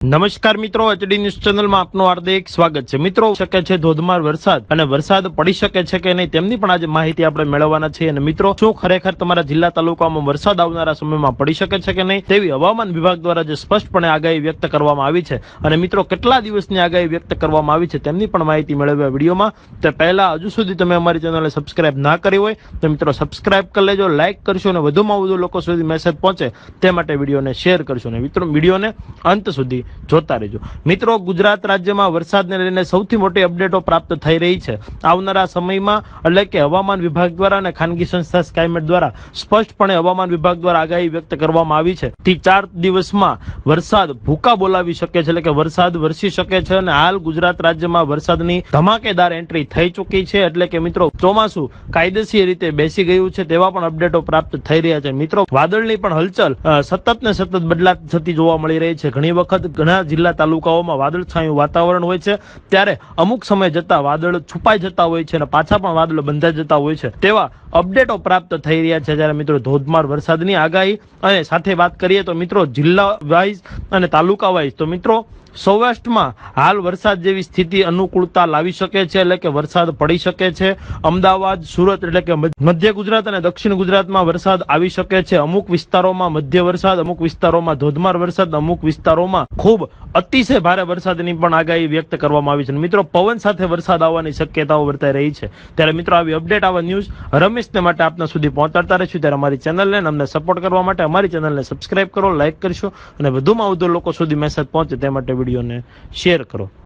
નમસ્કાર મિત્રો, HD news ચેનલમાં આપનું હાર્દિક સ્વાગત છે। મિત્રો, શકે છે ધોધમાર વરસાદ અને વરસાદ પડી શકે છે કે નહીં તેમની પણ આજે માહિતી આપણે મેળવવાના છીએ। અને મિત્રો, શું ખરેખર તમારા જિલ્લા તાલુકામાં વરસાદ આવનારા સમયમાં પડી શકે છે કે નહીં તેવી હવામાન વિભાગ દ્વારા જે સ્પષ્ટપણે આગાહી વ્યક્ત કરવામાં આવી છે અને મિત્રો કેટલા દિવસની આગાહી વ્યક્ત કરવામાં આવી છે તેમની પણ માહિતી મેળવ્યા વિડીયોમાં। તે પહેલા હજુ સુધી તમે અમારી ચેનલને સબસ્ક્રાઇબ ના કરી હોય તો મિત્રો સબસ્ક્રાઇબ કરી લેજો, લાઇક કરશો અને વધુમાં વધુ લોકો સુધી મેસેજ પહોંચે તે માટે વિડીયોને શેર કરશો અને મિત્રો વિડીયોને અંત સુધી જોતા રહેજો। મિત્રો, ગુજરાત રાજ્યમાં વરસાદને લઈને સૌથી મોટી અપડેટો પ્રાપ્ત થઈ રહી છે। આવનારા સમયમાં એટલે કે હવામાન વિભાગ દ્વારા અને ખાનગી સંસ્થા સ્કાયમેટ દ્વારા સ્પષ્ટપણે હવામાન વિભાગ દ્વારા આગાહી વ્યક્ત કરવામાં આવી છે। થી 4 દિવસમાં વરસાદ ભૂકા બોલાવી શકે છે, એટલે કે વરસાદ વરસી શકે છે અને હાલ ગુજરાત રાજ્યમાં વરસાદની ધમાકેદાર એન્ટ્રી થઈ ચૂકી છે। એટલે કે મિત્રો ચોમાસું કાયદેસર રીતે બેસી ગયું છે તેવા પણ અપડેટો પ્રાપ્ત થઈ રહ્યા છે। મિત્રો, વાદળની પણ હલચલ સતત ને સતત બદલાતી થતી જોવા મળી રહી છે। ઘણી વખત ઘણા જિલ્લા તાલુકાઓમાં વાદળછાયું વાતાવરણ હોય છે, ત્યારે અમુક સમય જતા વાદળ છુપાઈ જતા હોય છે અને પાછા પણ વાદળ બંધાઈ જતા હોય છે તેવા અપડેટો પ્રાપ્ત થઈ રહ્યા છે। જ્યારે મિત્રો ધોધમાર વરસાદની આગાહી અને સાથે વાત કરીએ તો મિત્રો જિલ્લા વાઇઝ અને તાલુકા વાઇઝ તો મિત્રો સૌરાષ્ટ્રમાં હાલ વરસાદ જેવી સ્થિતિ અનુકૂળતા લાવી શકે છે, એટલે કે વરસાદ પડી શકે છે। અમદાવાદ, સુરત એટલે કે મધ્ય ગુજરાત અને દક્ષિણ ગુજરાતમાં વરસાદ આવી શકે છે। અમુક વિસ્તારોમાં મધ્ય વરસાદ, અમુક વિસ્તારોમાં ધોધમાર વરસાદ, અમુક વિસ્તારોમાં ખૂબ અતિશય ભારે વરસાદની પણ આગાહી વ્યક્ત કરવામાં આવી છે। મિત્રો, પવન સાથે વરસાદ આવવાની શક્યતાઓ વર્તાઈ રહી છે। ત્યારે મિત્રો આવી અપડેટ, આવા ન્યૂઝ રમેશને માટે આપના સુધી પહોંચાડતા રહીશું। ત્યારે અમારી ચેનલને અમને સપોર્ટ કરવા માટે અમારી ચેનલને સબસ્ક્રાઇબ કરો, લાઇક કરશો અને વધુમાં વધુ લોકો સુધી મેસેજ પહોંચે તે માટે વિડીયોને શેર કરો।